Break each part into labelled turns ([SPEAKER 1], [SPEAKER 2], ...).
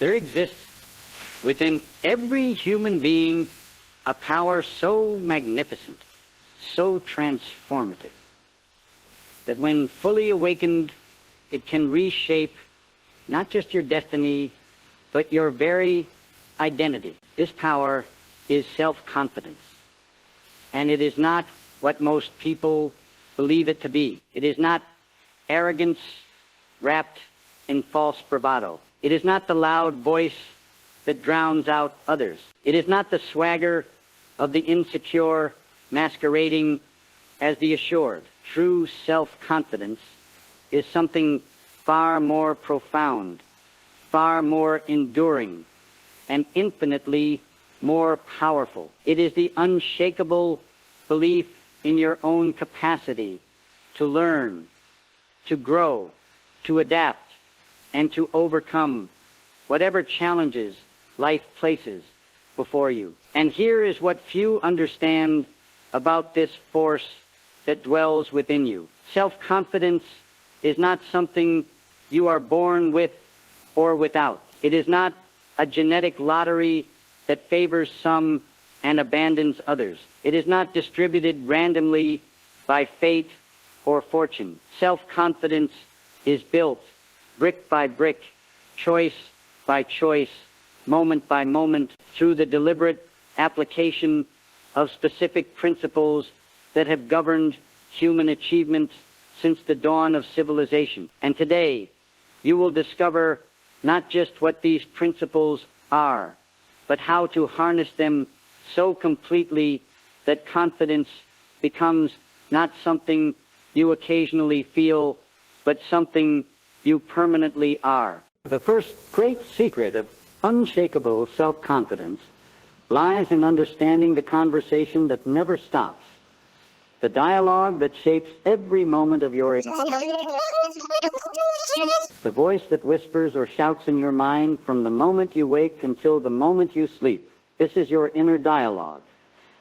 [SPEAKER 1] There exists within every human being a power so magnificent, so transformative, that when fully awakened, it can reshape not just your destiny, but your very identity. This power is self-confidence, and it is not what most people believe it to be. It is not arrogance wrapped in false bravado. It is not the loud voice that drowns out others. It is not the swagger of the insecure masquerading as the assured. True self-confidence is something far more profound, far more enduring, and infinitely more powerful. It is the unshakable belief in your own capacity to learn, to grow, to adapt, and to overcome whatever challenges life places before you. And here is what few understand about this force that dwells within you. Self-confidence is not something you are born with or without. It is not a genetic lottery that favors some and abandons others. It is not distributed randomly by fate or fortune. Self-confidence is built brick by brick, choice by choice, moment by moment, through the deliberate application of specific principles that have governed human achievement since the dawn of civilization. And today, you will discover not just what these principles are, but how to harness them so completely that confidence becomes not something you occasionally feel, but something you permanently are. The first great secret of unshakable self-confidence lies in understanding the conversation that never stops, the dialogue that shapes every moment of your existence, the voice that whispers or shouts in your mind from the moment you wake until the moment you sleep. This is your inner dialogue,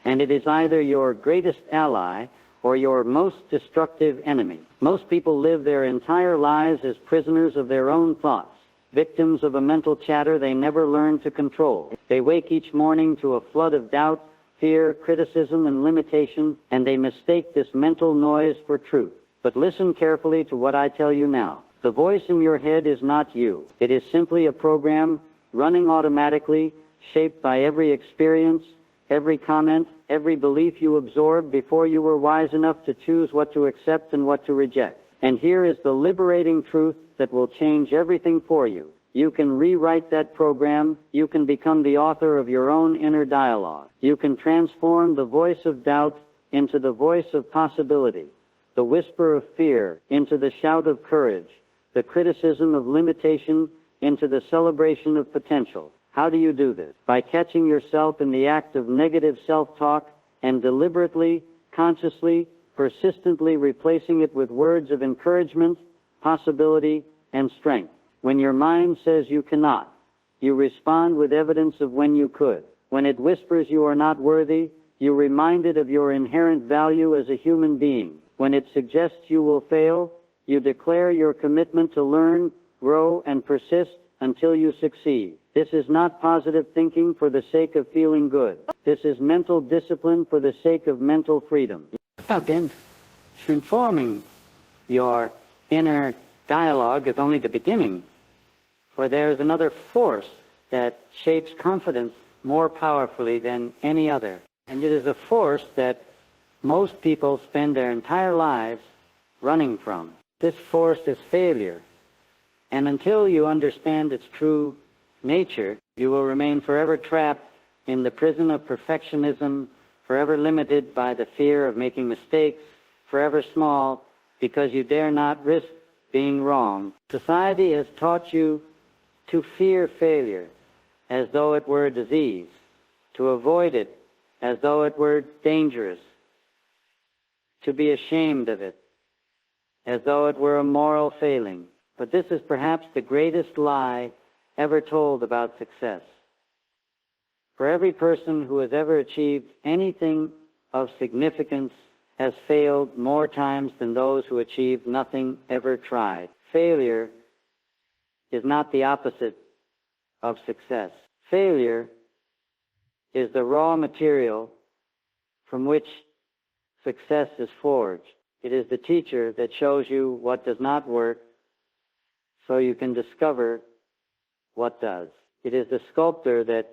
[SPEAKER 1] and it is either your greatest ally or your most destructive enemy. Most people live their entire lives as prisoners of their own thoughts, victims of a mental chatter they never learned to control. They wake each morning to a flood of doubt, fear, criticism, and limitation, and they mistake this mental noise for truth. But listen carefully to what I tell you now. The voice in your head is not you. It is simply a program running automatically, shaped by every experience, every comment, every belief you absorbed before you were wise enough to choose what to accept and what to reject. And here is the liberating truth that will change everything for you. You can rewrite that program. You can become the author of your own inner dialogue. You can transform the voice of doubt into the voice of possibility, the whisper of fear into the shout of courage, the criticism of limitation into the celebration of potential. How do you do this? By catching yourself in the act of negative self-talk and deliberately, consciously, persistently replacing it with words of encouragement, possibility, and strength. When your mind says you cannot, you respond with evidence of when you could. When it whispers you are not worthy, you remind it of your inherent value as a human being. When it suggests you will fail, you declare your commitment to learn, grow, and persist until you succeed. This is not positive thinking for the sake of feeling good. This is mental discipline for the sake of mental freedom. Then, transforming your inner dialogue is only the beginning, for there is another force that shapes confidence more powerfully than any other. And it is a force that most people spend their entire lives running from. This force is failure. And until you understand its true nature, you will remain forever trapped in the prison of perfectionism, forever limited by the fear of making mistakes, forever small because you dare not risk being wrong. Society has taught you to fear failure as though it were a disease, to avoid it as though it were dangerous, to be ashamed of it as though it were a moral failing. But this is perhaps the greatest lie ever told about success. For every person who has ever achieved anything of significance has failed more times than those who achieved nothing ever tried. Failure is not the opposite of success. Failure is the raw material from which success is forged. It is the teacher that shows you what does not work so you can discover what does. It is the sculptor that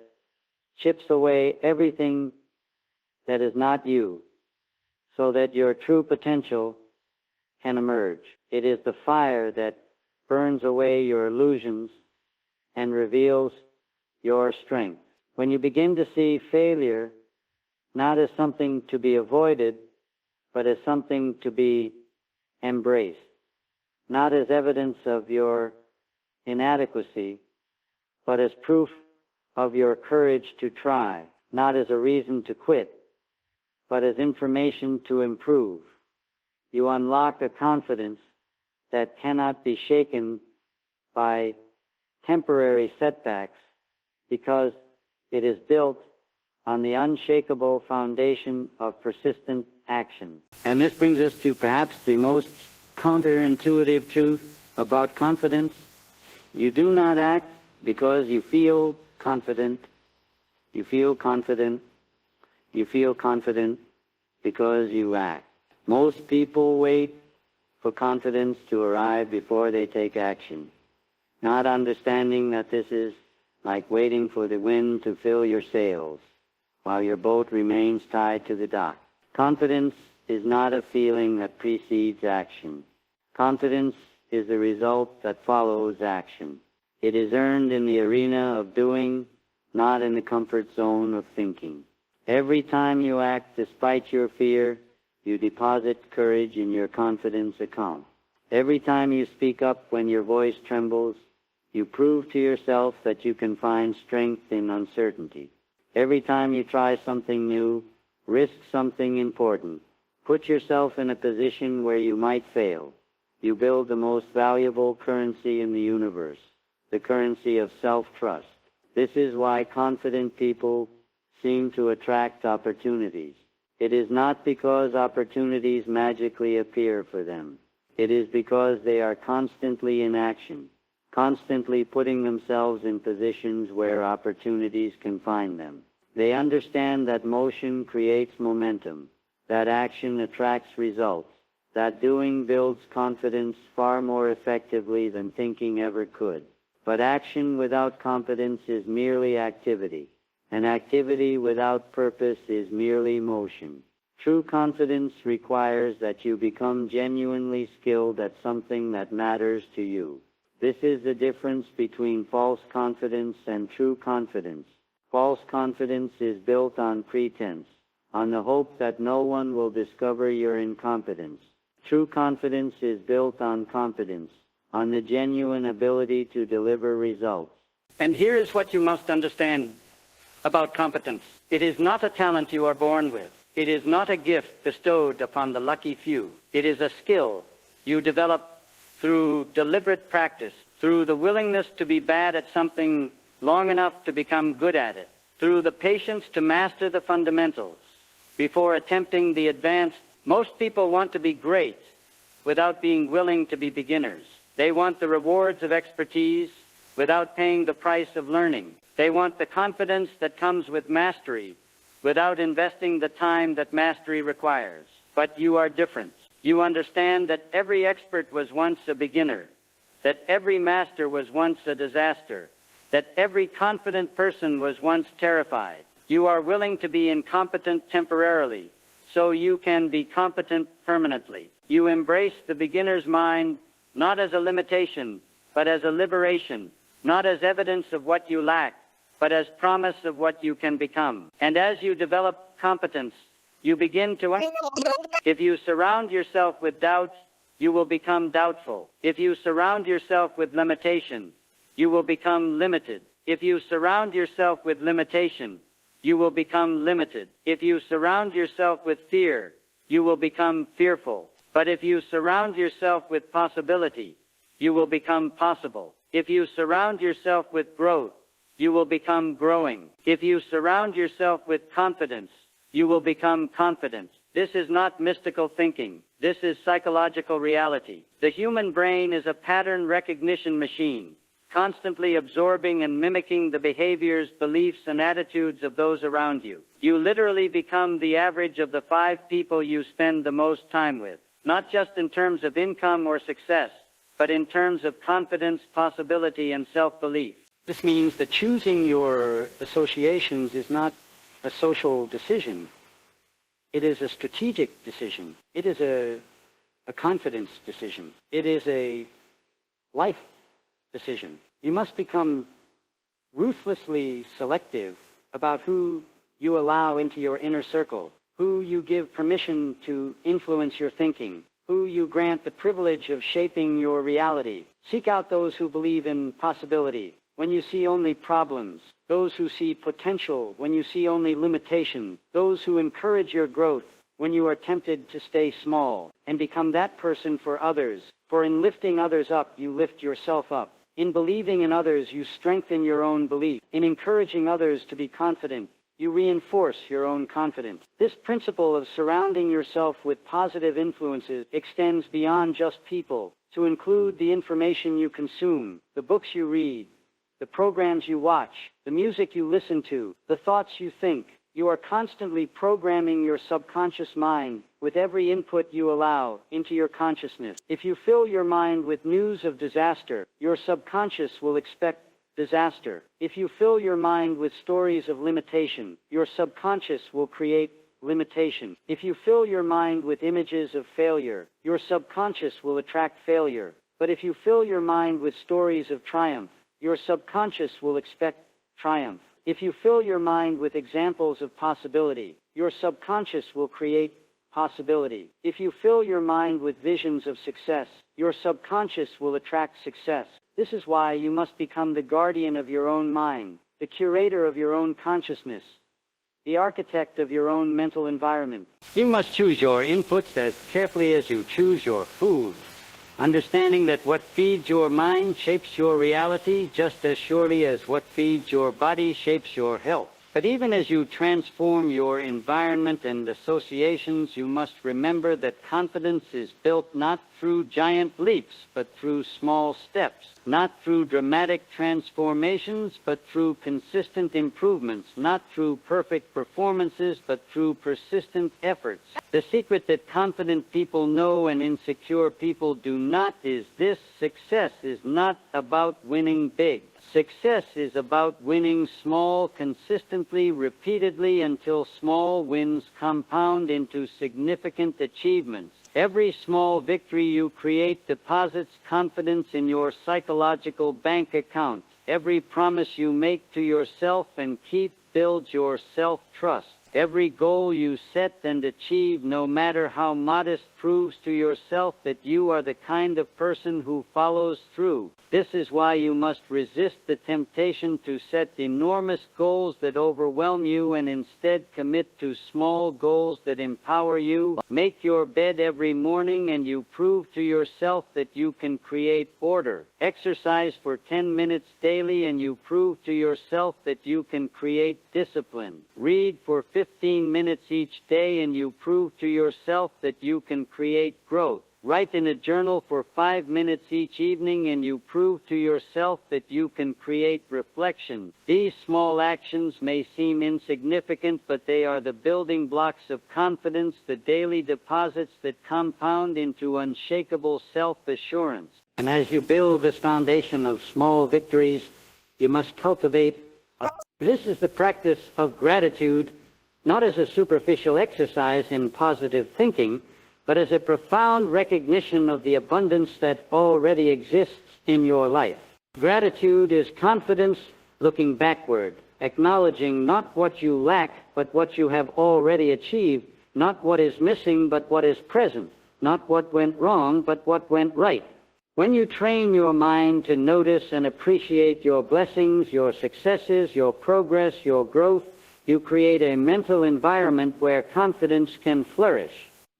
[SPEAKER 1] chips away everything that is not you so that your true potential can emerge. It is the fire that burns away your illusions and reveals your strength. When you begin to see failure not as something to be avoided, but as something to be embraced, not as evidence of your inadequacy, but as proof of your courage to try, not as a reason to quit, but as information to improve, you unlock a confidence that cannot be shaken by temporary setbacks because it is built on the unshakable foundation of persistent action. And this brings us to perhaps the most counterintuitive truth about confidence. You do not act because you feel confident. You feel confident. You feel confident because you act. Most people wait for confidence to arrive before they take action, not understanding that this is like waiting for the wind to fill your sails while your boat remains tied to the dock. Confidence is not a feeling that precedes action. Confidence is the result that follows action. It is earned in the arena of doing, not in the comfort zone of thinking. Every time you act despite your fear, you deposit courage in your confidence account. Every time you speak up when your voice trembles, you prove to yourself that you can find strength in uncertainty. Every time you try something new, risk something important, put yourself in a position where you might fail, you build the most valuable currency in the universe, the currency of self-trust. This is why confident people seem to attract opportunities. It is not because opportunities magically appear for them. It is because they are constantly in action, constantly putting themselves in positions where opportunities can find them. They understand that motion creates momentum, that action attracts results, that doing builds confidence far more effectively than thinking ever could. But action without confidence is merely activity, and activity without purpose is merely motion. True confidence requires that you become genuinely skilled at something that matters to you. This is the difference between false confidence and true confidence. False confidence is built on pretense, on the hope that no one will discover your incompetence. True confidence is built on competence, on the genuine ability to deliver results. And here is what you must understand about competence. It is not a talent you are born with. It is not a gift bestowed upon the lucky few. It is a skill you develop through deliberate practice, through the willingness to be bad at something long enough to become good at it, through the patience to master the fundamentals before attempting the advanced. Most people want to be great without being willing to be beginners. They want the rewards of expertise without paying the price of learning. They want the confidence that comes with mastery without investing the time that mastery requires. But you are different. You understand that every expert was once a beginner, that every master was once a disaster, that every confident person was once terrified. You are willing to be incompetent temporarily so you can be competent permanently. You embrace the beginner's mind not as a limitation, but as a liberation, not as evidence of what you lack, but as promise of what you can become. And as you develop competence, you begin to If you surround yourself with doubts, you will become doubtful. If you surround yourself with limitation, you will become limited. If you surround yourself with limitation, you will become limited. If you surround yourself with fear, you will become fearful. But if you surround yourself with possibility, you will become possible. If you surround yourself with growth, you will become growing. If you surround yourself with confidence, you will become confident. This is not mystical thinking. This is psychological reality. The human brain is a pattern recognition machine. constantly absorbing and mimicking the behaviors, beliefs, and attitudes of those around you. You literally become the average of the 5 people you spend the most time with, not just in terms of income or success, but in terms of confidence, possibility, and self-belief. This means that choosing your associations is not a social decision. It is a strategic decision. It is a confidence decision. It is a life decision. You must become ruthlessly selective about who you allow into your inner circle, who you give permission to influence your thinking, who you grant the privilege of shaping your reality. Seek out those who believe in possibility when you see only problems, those who see potential when you see only limitation, those who encourage your growth when you are tempted to stay small, and become that person for others. For in lifting others up, you lift yourself up. In believing in others, you strengthen your own belief. In encouraging others to be confident, you reinforce your own confidence. This principle of surrounding yourself with positive influences extends beyond just people, to include the information you consume, the books you read, the programs you watch, the music you listen to, the thoughts you think. You are constantly programming your subconscious mind with every input you allow into your consciousness. If you fill your mind with news of disaster, your subconscious will expect disaster. If you fill your mind with stories of limitation, your subconscious will create limitation. If you fill your mind with images of failure, your subconscious will attract failure. But if you fill your mind with stories of triumph, your subconscious will expect triumph. If you fill your mind with examples of possibility, your subconscious will create possibility. If you fill your mind with visions of success, your subconscious will attract success. This is why you must become the guardian of your own mind, the curator of your own consciousness, the architect of your own mental environment. You must choose your inputs as carefully as you choose your food, understanding that what feeds your mind shapes your reality just as surely as what feeds your body shapes your health. But even as you transform your environment and associations, you must remember that confidence is built not through giant leaps, but through small steps, not through dramatic transformations, but through consistent improvements, not through perfect performances, but through persistent efforts. The secret that confident people know and insecure people do not is this: success is not about winning big. Success is about winning small, consistently, repeatedly, until small wins compound into significant achievements. Every small victory you create deposits confidence in your psychological bank account. Every promise you make to yourself and keep builds your self-trust. Every goal you set and achieve, no matter how modest, proves to yourself that you are the kind of person who follows through. This is why you must resist the temptation to set enormous goals that overwhelm you and instead commit to small goals that empower you. Make your bed every morning and you prove to yourself that you can create order. Exercise for 10 minutes daily and you prove to yourself that you can create discipline. Read for 15 minutes each day and you prove to yourself that you can create growth. Write in a journal for 5 minutes each evening and you prove to yourself that you can create reflection. These small actions may seem insignificant, but they are the building blocks of confidence, the daily deposits that compound into unshakable self-assurance. And as you build this foundation of small victories, you must cultivate. This is the practice of gratitude, not as a superficial exercise in positive thinking, but as a profound recognition of the abundance that already exists in your life. Gratitude is confidence looking backward, acknowledging not what you lack, but what you have already achieved, not what is missing, but what is present, not what went wrong, but what went right. When you train your mind to notice and appreciate your blessings, your successes, your progress, your growth, you create a mental environment where confidence can flourish.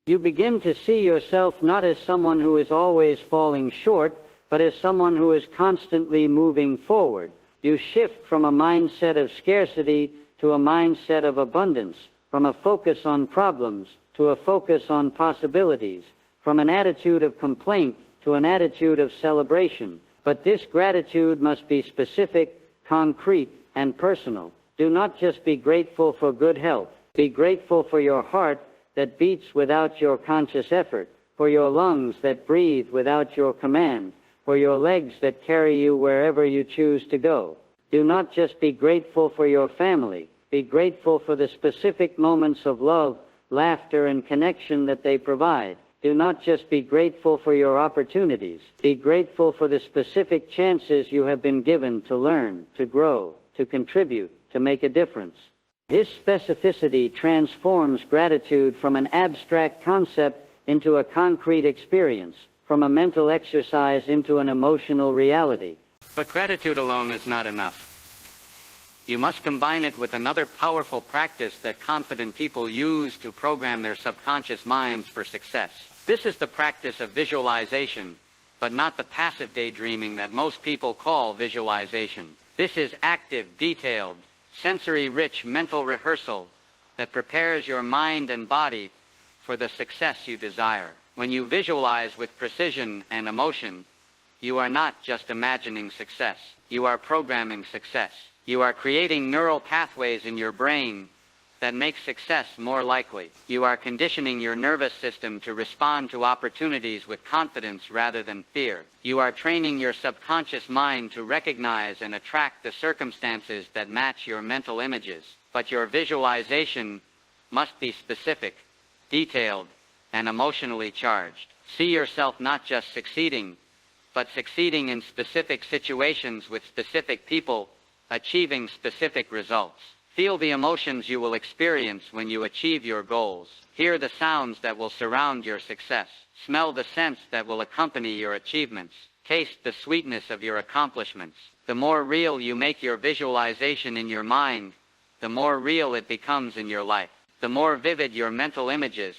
[SPEAKER 1] You begin to see yourself not as someone who is always falling short, but as someone who is constantly moving forward. You shift from a mindset of scarcity to a mindset of abundance, from a focus on problems to a focus on possibilities, from an attitude of complaint to an attitude of celebration, But this gratitude must be specific, concrete, and personal. Do not just be grateful for good health. Be grateful for your heart that beats without your conscious effort, for your lungs that breathe without your command, for your legs that carry you wherever you choose to go. Do not just be grateful for your family. Be grateful for the specific moments of love, laughter, and connection that they provide. Do not just be grateful for your opportunities. Be grateful for the specific chances you have been given to learn, to grow, to contribute, to make a difference. This specificity transforms gratitude from an abstract concept into a concrete experience, from a mental exercise into an emotional reality.
[SPEAKER 2] But gratitude alone is not enough. You must combine it with another powerful practice that confident people use to program their subconscious minds for success. This is the practice of visualization, but not the passive daydreaming that most people call visualization. This is active, detailed, sensory-rich mental rehearsal that prepares your mind and body for the success you desire. When you visualize with precision and emotion, you are not just imagining success. You are programming success. You are creating neural pathways in your brain that make success more likely. You are conditioning your nervous system to respond to opportunities with confidence rather than fear. You are training your subconscious mind to recognize and attract the circumstances that match your mental images. But your visualization must be specific, detailed, and emotionally charged. See yourself not just succeeding, but succeeding in specific situations with specific people, achieving specific results. Feel the emotions you will experience when you achieve your goals. Hear the sounds that will surround your success. Smell the scents that will accompany your achievements. Taste the sweetness of your accomplishments. The more real you make your visualization in your mind, the more real it becomes in your life. The more vivid your mental images,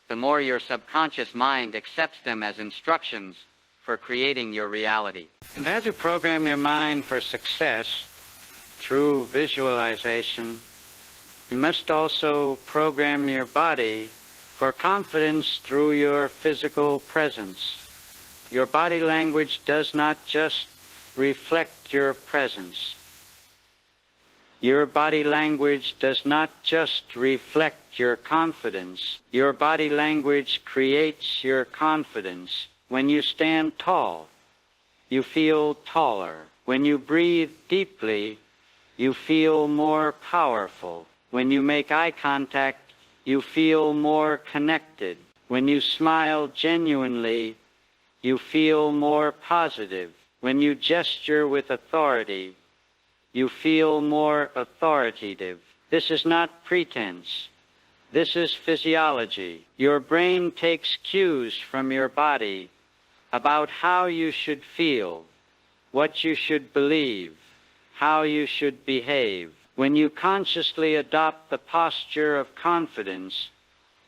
[SPEAKER 2] the more your subconscious mind accepts them as instructions for creating your reality.
[SPEAKER 3] And as you program your mind for success through visualization, you must also program your body for confidence through your physical presence. Your body language does not just reflect your presence. Your body language does not just reflect your confidence. Your body language creates your confidence. When you stand tall, you feel taller. When you breathe deeply, you feel more powerful. When you make eye contact, you feel more connected. When you smile genuinely, you feel more positive. When you gesture with authority, you feel more authoritative. This is not pretense. This is physiology. Your brain takes cues from your body about how you should feel, what you should believe, how you should behave. When you consciously adopt the posture of confidence,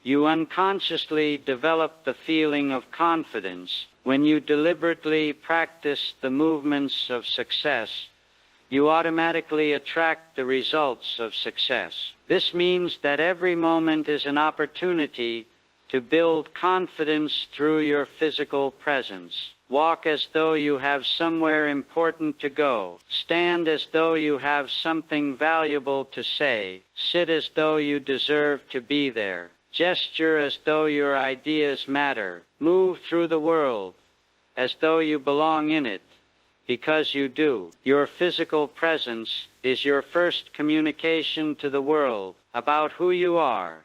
[SPEAKER 3] you unconsciously develop the feeling of confidence. When you deliberately practice the movements of success, you automatically attract the results of success. This means that every moment is an opportunity to build confidence through your physical presence. Walk as though you have somewhere important to go. Stand as though you have something valuable to say. Sit as though you deserve to be there. Gesture as though your ideas matter. Move through the world as though you belong in it, because you do. Your physical presence is your first communication to the world about who you are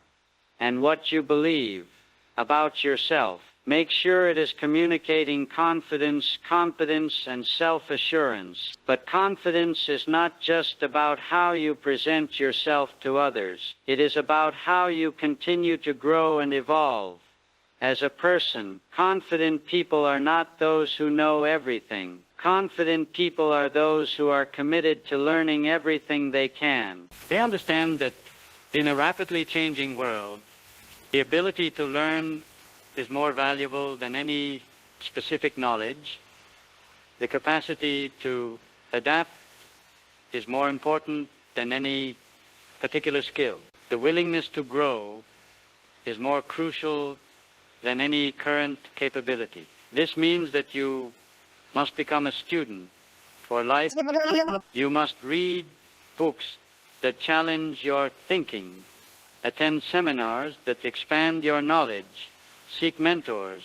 [SPEAKER 3] and what you believe about yourself. Make sure it is communicating confidence, competence, and self-assurance. But confidence is not just about how you present yourself to others. It is about how you continue to grow and evolve. As a person, confident people are not those who know everything. Confident people are those who are committed to learning everything they can.
[SPEAKER 2] They understand that in a rapidly changing world, the ability to learn is more valuable than any specific knowledge. The capacity to adapt is more important than any particular skill. The willingness to grow is more crucial than any current capability. This means that you
[SPEAKER 3] must become a student for life. You must read books that challenge your thinking, attend seminars that expand your knowledge, seek mentors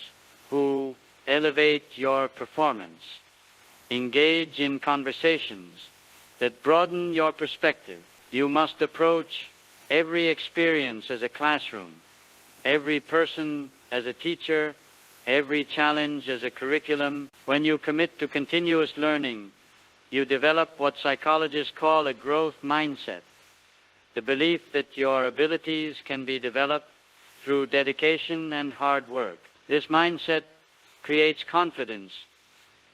[SPEAKER 3] who elevate your performance, engage in conversations that broaden your perspective. You must approach every experience as a classroom, every person as a teacher, every challenge as a curriculum. When you commit to continuous learning, you develop what psychologists call a growth mindset, the belief that your abilities can be developed through dedication and hard work. This mindset creates confidence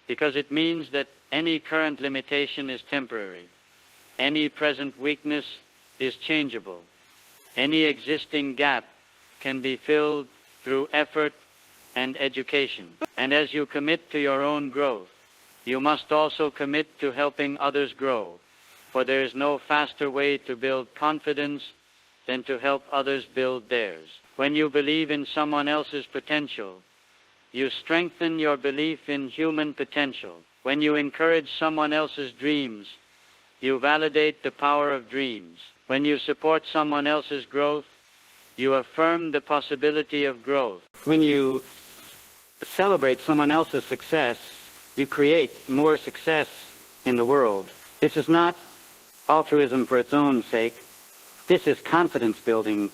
[SPEAKER 3] because it means that any current limitation is temporary, any present weakness is changeable, any existing gap can be filled through effort and education. And as you commit to your own growth, you must also commit to helping others grow, for there is no faster way to build confidence than to help others build theirs. When you believe in someone else's potential, you strengthen your belief in human potential. When you encourage someone else's dreams, you validate the power of dreams. When you support someone else's growth, you affirm the possibility of growth.
[SPEAKER 1] When you celebrate someone else's success, you create more success in the world. This is not altruism for its own sake. This is confidence building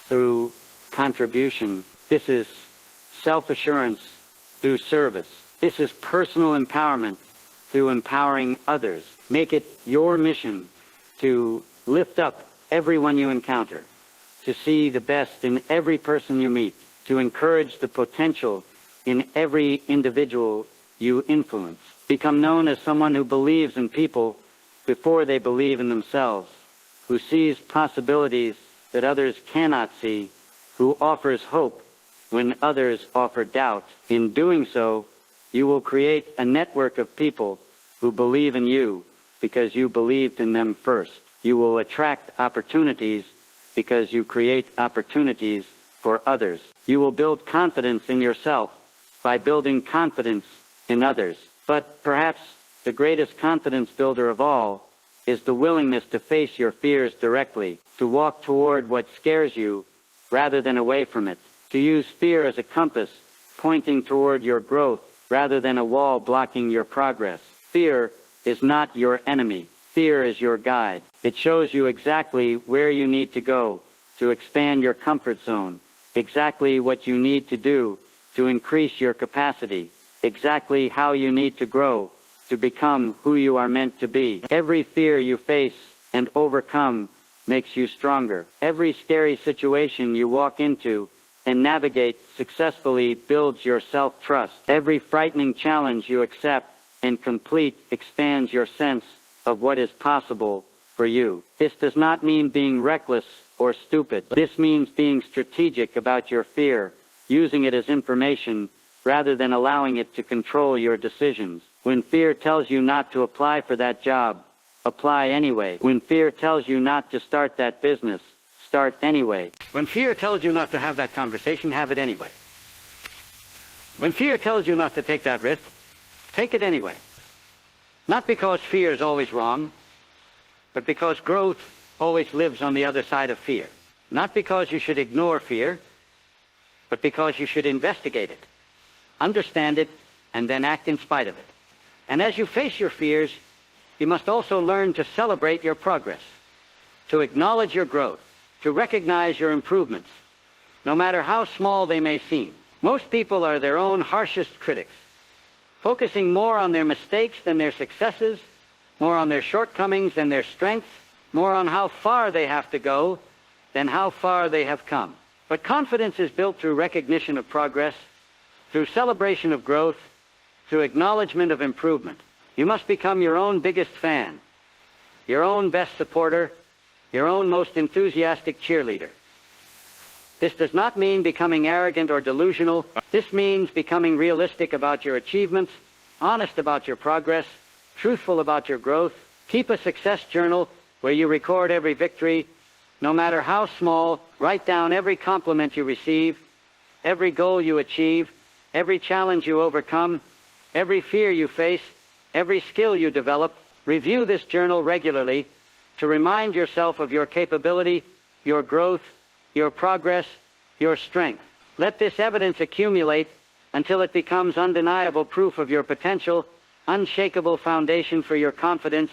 [SPEAKER 1] through contribution. This is self-assurance through service. This is personal empowerment through empowering others. Make it your mission to lift up everyone you encounter, to see the best in every person you meet, to encourage the potential in every individual you influence. Become known as someone who believes in people before they believe in themselves, who sees possibilities that others cannot see, who offers hope when others offer doubt. In doing so, you will create a network of people who believe in you because you believed in them first. You will attract opportunities because you create opportunities for others. You will build confidence in yourself by building confidence in others. But perhaps the greatest confidence builder of all is the willingness to face your fears directly, to walk toward what scares you rather than away from it, to use fear as a compass pointing toward your growth rather than a wall blocking your progress. Fear is not your enemy. Fear is your guide. It shows you exactly where you need to go to expand your comfort zone, exactly what you need to do to increase your capacity, exactly how you need to grow to become who you are meant to be. Every fear you face and overcome makes you stronger. Every scary situation you walk into and navigate successfully builds your self-trust. Every frightening challenge you accept and complete expands your sense of what is possible for you. This does not mean being reckless or stupid. This means being strategic about your fear, using it as information rather than allowing it to control your decisions. When fear tells you not to apply for that job, apply anyway. When fear tells you not to start that business, start anyway. When fear tells you not to have that conversation, have it anyway. When fear tells you not to take that risk, take it anyway. Not because fear is always wrong, but because growth always lives on the other side of fear. Not because you should ignore fear, but because you should investigate it, understand it, and then act in spite of it. And as you face your fears, you must also learn to celebrate your progress, to acknowledge your growth, to recognize your improvements, no matter how small they may seem. Most people are their own harshest critics, focusing more on their mistakes than their successes, more on their shortcomings than their strengths, more on how far they have to go than how far they have come. But confidence is built through recognition of progress, through celebration of growth, through acknowledgement of improvement. You must become your own biggest fan, your own best supporter, your own most enthusiastic cheerleader. This does not mean becoming arrogant or delusional. This means becoming realistic about your achievements, honest about your progress, truthful about your growth. Keep a success journal where you record every victory, no matter how small. Write down every compliment you receive, every goal you achieve, every challenge you overcome, every fear you face, every skill you develop. Review this journal regularly to remind yourself of your capability, your growth, your progress, your strength. Let this evidence accumulate until it becomes undeniable proof of your potential, unshakable foundation for your confidence,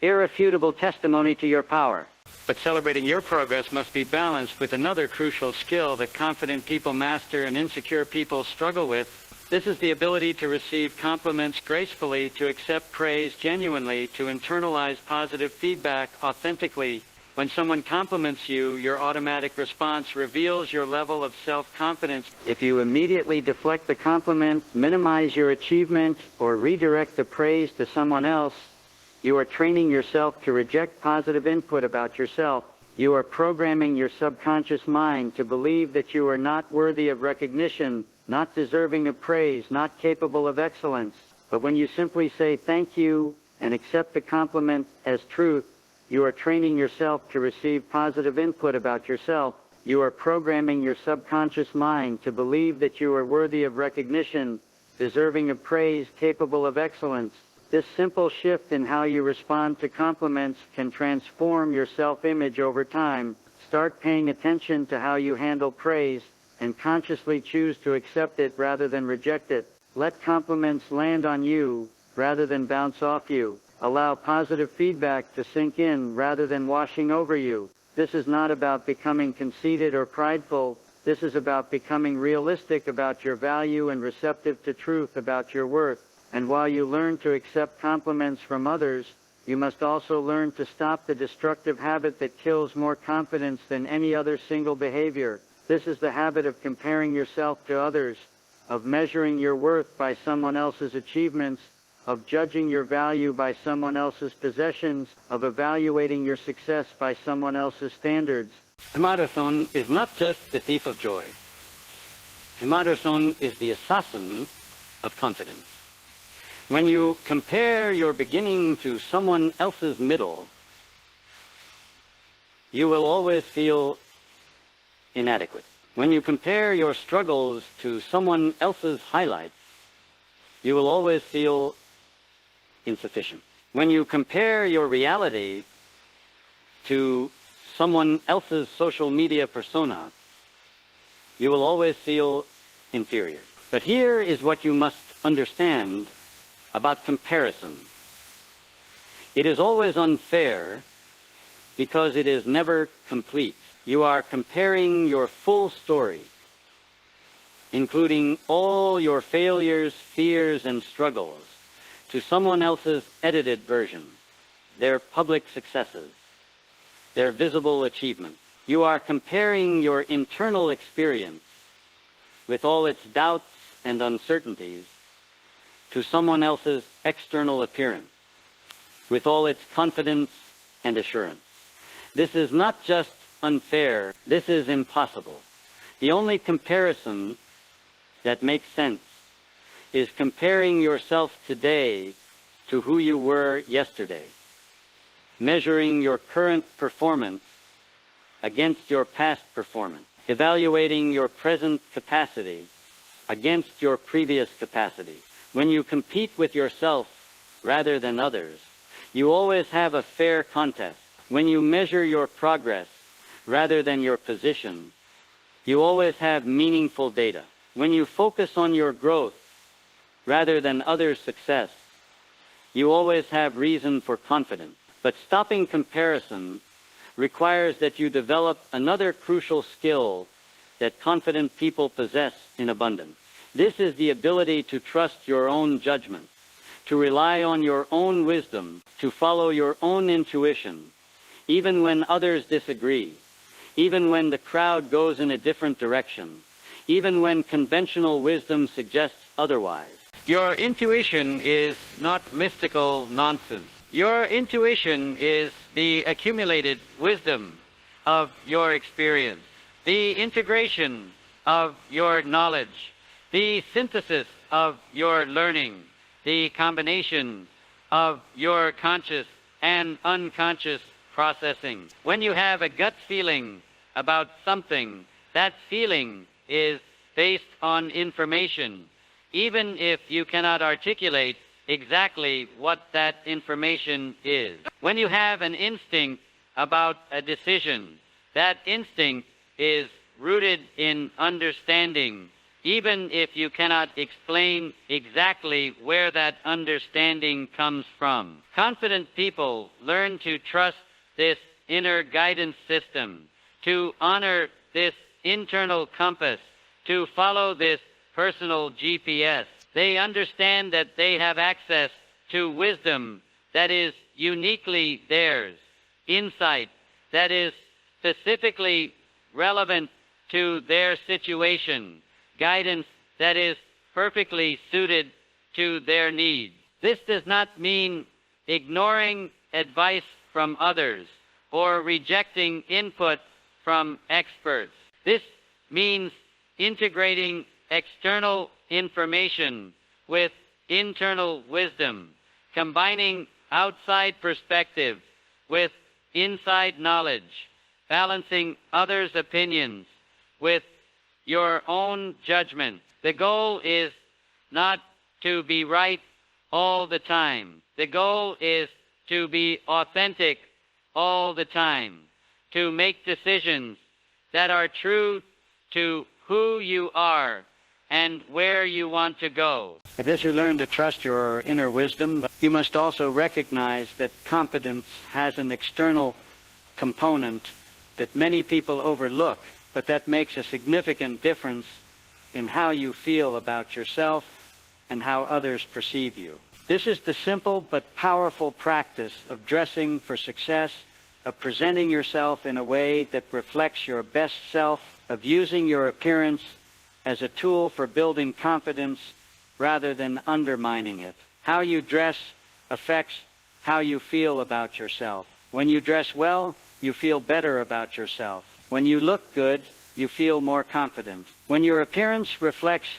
[SPEAKER 1] irrefutable testimony to your power.
[SPEAKER 3] But celebrating your progress must be balanced with another crucial skill that confident people master and insecure people struggle with. This is the ability to receive compliments gracefully, to accept praise genuinely, to internalize positive feedback authentically. When someone compliments you, your automatic response reveals your level of self-confidence.
[SPEAKER 1] If you immediately deflect the compliment, minimize your achievement, or redirect the praise to someone else, you are training yourself to reject positive input about yourself. You are programming your subconscious mind to believe that you are not worthy of recognition, not deserving of praise, not capable of excellence. But when you simply say thank you and accept the compliment as truth, you are training yourself to receive positive input about yourself. You are programming your subconscious mind to believe that you are worthy of recognition, deserving of praise, capable of excellence. This simple shift in how you respond to compliments can transform your self-image over time. Start paying attention to how you handle praise and consciously choose to accept it rather than reject it. Let compliments land on you rather than bounce off you. Allow positive feedback to sink in rather than washing over you. This is not about becoming conceited or prideful. This is about becoming realistic about your value and receptive to truth about your worth. And while you learn to accept compliments from others, you must also learn to stop the destructive habit that kills more confidence than any other single behavior. This is the habit of comparing yourself to others, of measuring your worth by someone else's achievements, of judging your value by someone else's possessions, of evaluating your success by someone else's standards.
[SPEAKER 3] Marathon is not just the thief of joy. Marathon is the assassin of confidence. When you compare your beginning to someone else's middle, you will always feel inadequate. When you compare your struggles to someone else's highlights, you will always feel insufficient. When you compare your reality to someone else's social media persona, you will always feel inferior. But here is what you must understand about comparison. It is always unfair because it is never complete. You are comparing your full story, including all your failures, fears, and struggles, to someone else's edited version, their public successes, their visible achievements. You are comparing your internal experience with all its doubts and uncertainties to someone else's external appearance, with all its confidence and assurance. This is not just unfair, this is impossible. The only comparison that makes sense is comparing yourself today to who you were yesterday, measuring your current performance against your past performance, evaluating your present capacity against your previous capacity. When you compete with yourself rather than others, you always have a fair contest. When you measure your progress rather than your position, you always have meaningful data. When you focus on your growth rather than others' success, you always have reason for confidence. But stopping comparison requires that you develop another crucial skill that confident people possess in abundance. This is the ability to trust your own judgment, to rely on your own wisdom, to follow your own intuition, even when others disagree, even when the crowd goes in a different direction, even when conventional wisdom suggests otherwise. Your intuition is not mystical nonsense. Your intuition is the accumulated wisdom of your experience, the integration of your knowledge, the synthesis of your learning, the combination of your conscious and unconscious processing. When you have a gut feeling about something, that feeling is based on information
[SPEAKER 2] even if you cannot articulate exactly what that information is. When you have an instinct about a decision, that instinct is rooted in understanding, even if you cannot explain exactly where that understanding comes from. Confident people learn to trust this inner guidance system, to honor this internal compass, to follow this personal GPS. They understand that they have access to wisdom that is uniquely theirs, insight that is specifically relevant to their situation, guidance that is perfectly suited to their needs. This does not mean ignoring advice from others or rejecting input from experts. This means integrating external information with internal wisdom, combining outside perspective with inside knowledge, balancing others' opinions with your own judgment. The goal is not to be right all the time. The goal is to be authentic all the time, to make decisions that are true to who you are and where you want to go.
[SPEAKER 3] As you learn to trust your inner wisdom, you must also recognize that competence has an external component that many people overlook, but that makes a significant difference in how you feel about yourself and how others perceive you. This is the simple but powerful practice of dressing for success, of presenting yourself in a way that reflects your best self, of using your appearance as a tool for building confidence rather than undermining it. How you dress affects how you feel about yourself. When you dress well, you feel better about yourself. When you look good, you feel more confident. When your appearance reflects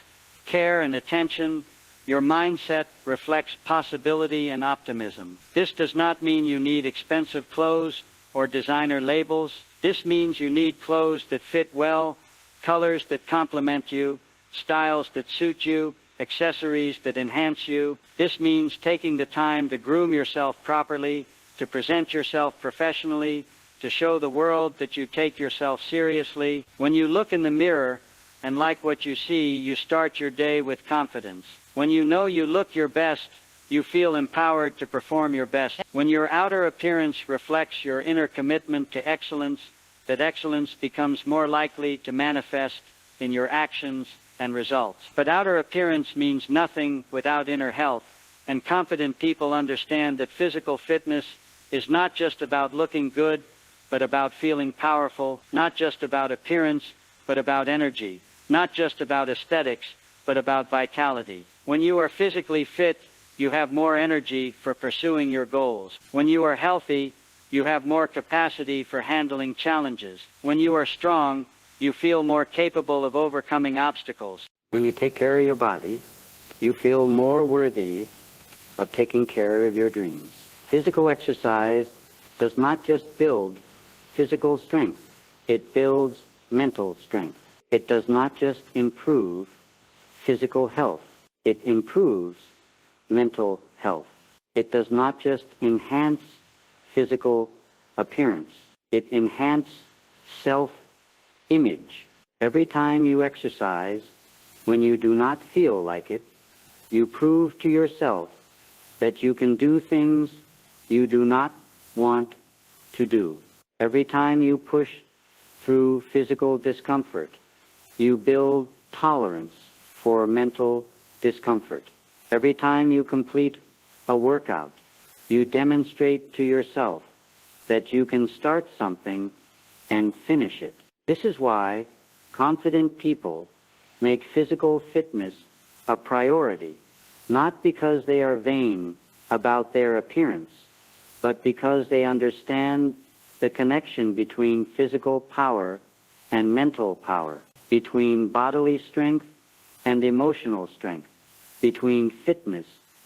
[SPEAKER 3] care and attention, your mindset reflects possibility and optimism. This does not mean you need expensive clothes or designer labels. This means you need clothes that fit well, colors that complement you, styles that suit you, accessories that enhance you. This means taking the time to groom yourself properly, to present yourself professionally, to show the world that you take yourself seriously. When you look in the mirror and like what you see, you start your day with confidence. When you know you look your best, you feel empowered to perform your best. When your outer appearance reflects your inner commitment to excellence, that excellence becomes more likely to manifest in your actions and results. But outer appearance means nothing without inner health, and confident people understand that physical fitness is not just about looking good, but about feeling powerful, not just about appearance, but about energy, not just about aesthetics, but about vitality. When you are physically fit, you have more energy for pursuing your goals. When you are healthy, you have more capacity for handling challenges. When you are strong, you feel more capable of overcoming obstacles.
[SPEAKER 1] When you take care of your body, you feel more worthy of taking care of your dreams. Physical exercise does not just build physical strength, it builds mental strength. It does not just improve physical health, it improves mental health. It does not just enhance physical appearance, it enhances self-image. Every time you exercise, when you do not feel like it, you prove to yourself that you can do things you do not want to do. Every time you push through physical discomfort, you build tolerance for mental discomfort. Every time you complete a workout, you demonstrate to yourself that you can start something and finish it. This is why confident people make physical fitness a priority, not because they are vain about their appearance, but because they understand the connection between physical power and mental power, between bodily strength and emotional strength, between fitness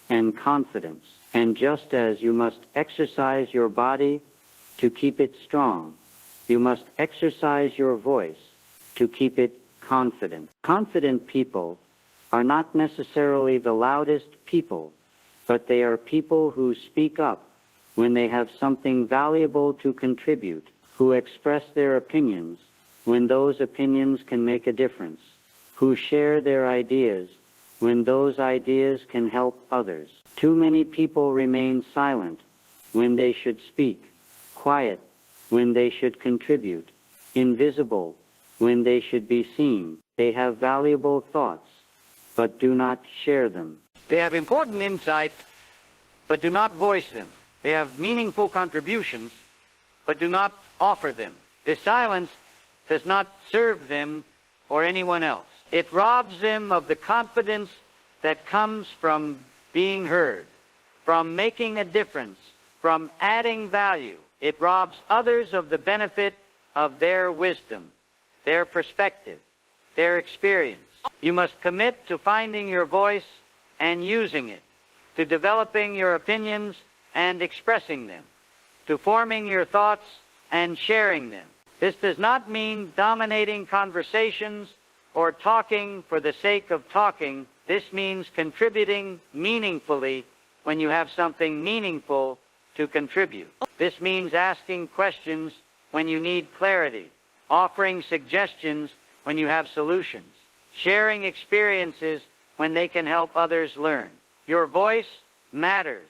[SPEAKER 1] and confidence. And just as you must exercise your body to keep it strong, you must exercise your voice to keep it confident. Confident people are not necessarily the loudest people, but they are people who speak up when they have something valuable to contribute, who express their opinions when those opinions can make a difference, who share their ideas when those ideas can help others. Too many people remain silent when they should speak, quiet when they should contribute, invisible when they should be seen. They have valuable thoughts, but do not share them.
[SPEAKER 2] They have important insights, but do not voice them. They have meaningful contributions, but do not offer them. This silence does not serve them or anyone else. It robs them of the confidence that comes from being heard, from making a difference, from adding value. It robs others of the benefit of their wisdom, their perspective, their experience. You must commit to finding your voice and using it, to developing your opinions and expressing them, to forming your thoughts and sharing them. This does not mean dominating conversations or talking for the sake of talking. This means contributing meaningfully when you have something meaningful to contribute. This means asking questions when you need clarity, offering suggestions when you have solutions, sharing experiences when they can help others learn. Your voice matters.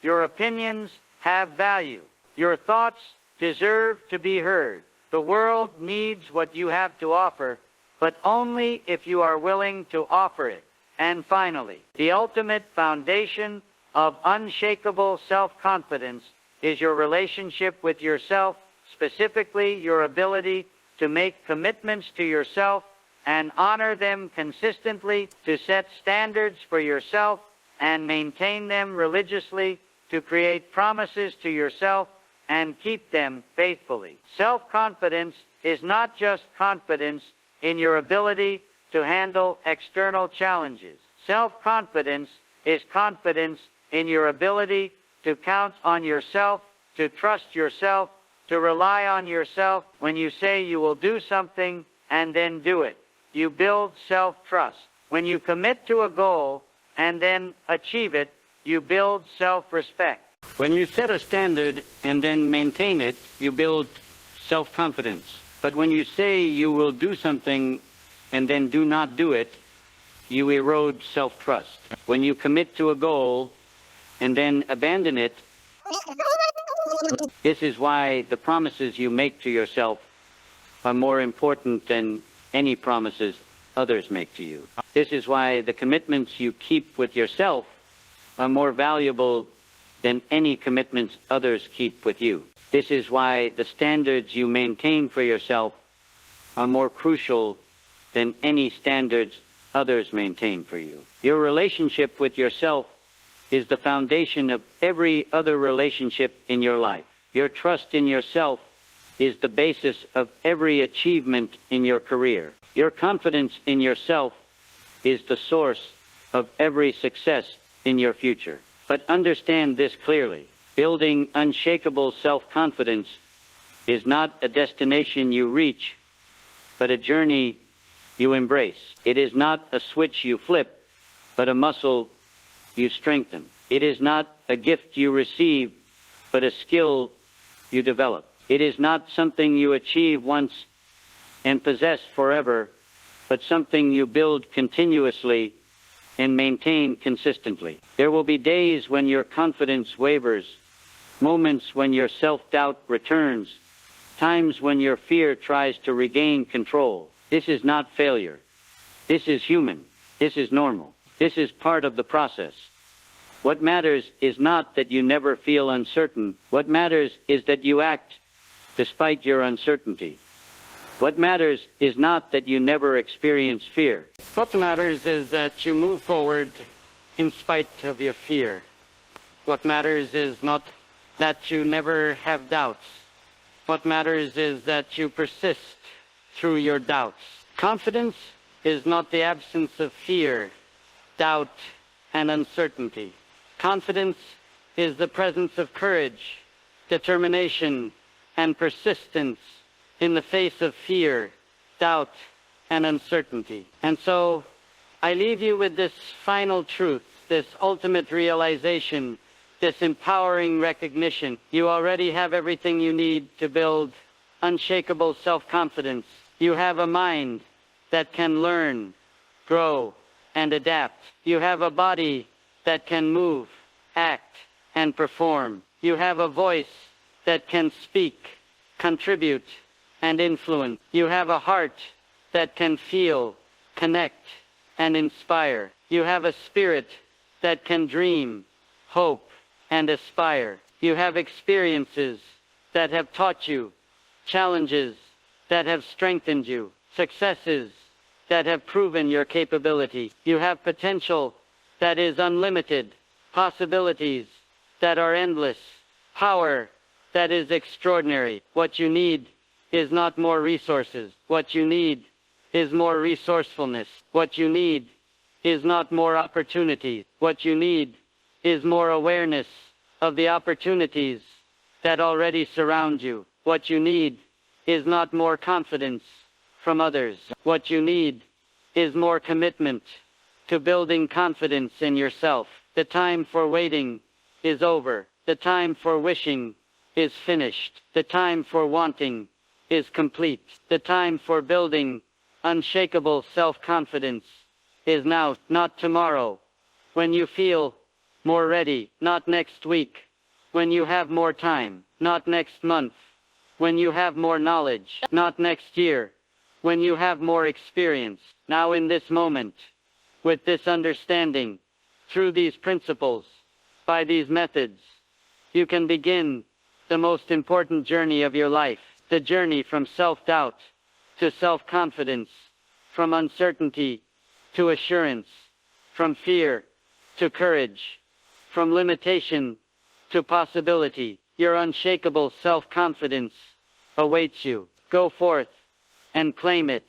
[SPEAKER 2] Your opinions have value. Your thoughts deserve to be heard. The world needs what you have to offer, but only if you are willing to offer it. And finally, the ultimate foundation of unshakable self-confidence is your relationship with yourself, specifically your ability to make commitments to yourself and honor them consistently, to set standards for yourself and maintain them religiously, to create promises to yourself and keep them faithfully. Self-confidence is not just confidence in your ability to handle external challenges. Self-confidence is confidence in your ability to count on yourself, to trust yourself, to rely on yourself. When you say you will do something and then do it, you build self-trust. When you commit to a goal and then achieve it, you build self-respect. When you set a standard and then maintain it, you build self-confidence. But when you say you will do something and then do not do it, you erode self-trust. When you commit to a goal and then abandon it, this is why the promises you make to yourself are more important than any promises others make to you. This is why the commitments you keep with yourself are more valuable than any commitments others keep with you. This is why the standards you maintain for yourself are more crucial than any standards others maintain for you. Your relationship with yourself is the foundation of every other relationship in your life. Your trust in yourself is the basis of every achievement in your career. Your confidence in yourself is the source of every success in your future. But understand this clearly. Building unshakable self-confidence is not a destination you reach, but a journey you embrace. It is not a switch you flip, but a muscle you strengthen. It is not a gift you receive, but a skill you develop. It is not something you achieve once and possess forever, but something you build continuously and maintain consistently. There will be days when your confidence wavers, moments when your self-doubt returns, times when your fear tries to regain control. This is not failure. This is human. This is normal. This is part of the process. What matters is not that you never feel uncertain. What matters is that you act despite your uncertainty. What matters is not that you never experience fear. What matters is that you move forward in spite of your fear. What matters is not that you never have doubts. What matters is that you persist through your doubts. Confidence is not the absence of fear, doubt, and uncertainty. Confidence is the presence of courage, determination, and persistence in the face of fear, doubt, and uncertainty. And so,
[SPEAKER 1] I leave you with this final truth, this ultimate realization, this empowering recognition. You already have everything you need to build unshakable self-confidence. You have a mind that can learn, grow, and adapt. You have a body that can move, act, and perform. You have a voice that can speak, contribute, and influence. You have a heart that can feel, connect, and inspire. You have a spirit that can dream, hope, and aspire. You have experiences that have taught you, challenges that have strengthened you, successes that have proven your capability. You have potential that is unlimited, possibilities that are endless, power that is extraordinary. What you need is not more resources. What you need is more resourcefulness. What you need is not more opportunities. What you need is more awareness of the opportunities that already surround you. What you need is not more confidence from others. What you need is more commitment to building confidence in yourself. The time for waiting is over. The time for wishing is finished. The time for wanting is complete. The time for building unshakable self-confidence is now, not tomorrow, when you feel more ready, not next week, when you have more time, not next month, when you have more knowledge, not next year, when you have more experience. Now in this moment, with this understanding, through these principles, by these methods, you can begin the most important journey of your life, the journey from self-doubt to self-confidence, from uncertainty to assurance, from fear to courage, from limitation to possibility. Your unshakable self-confidence awaits you. Go forth and claim it.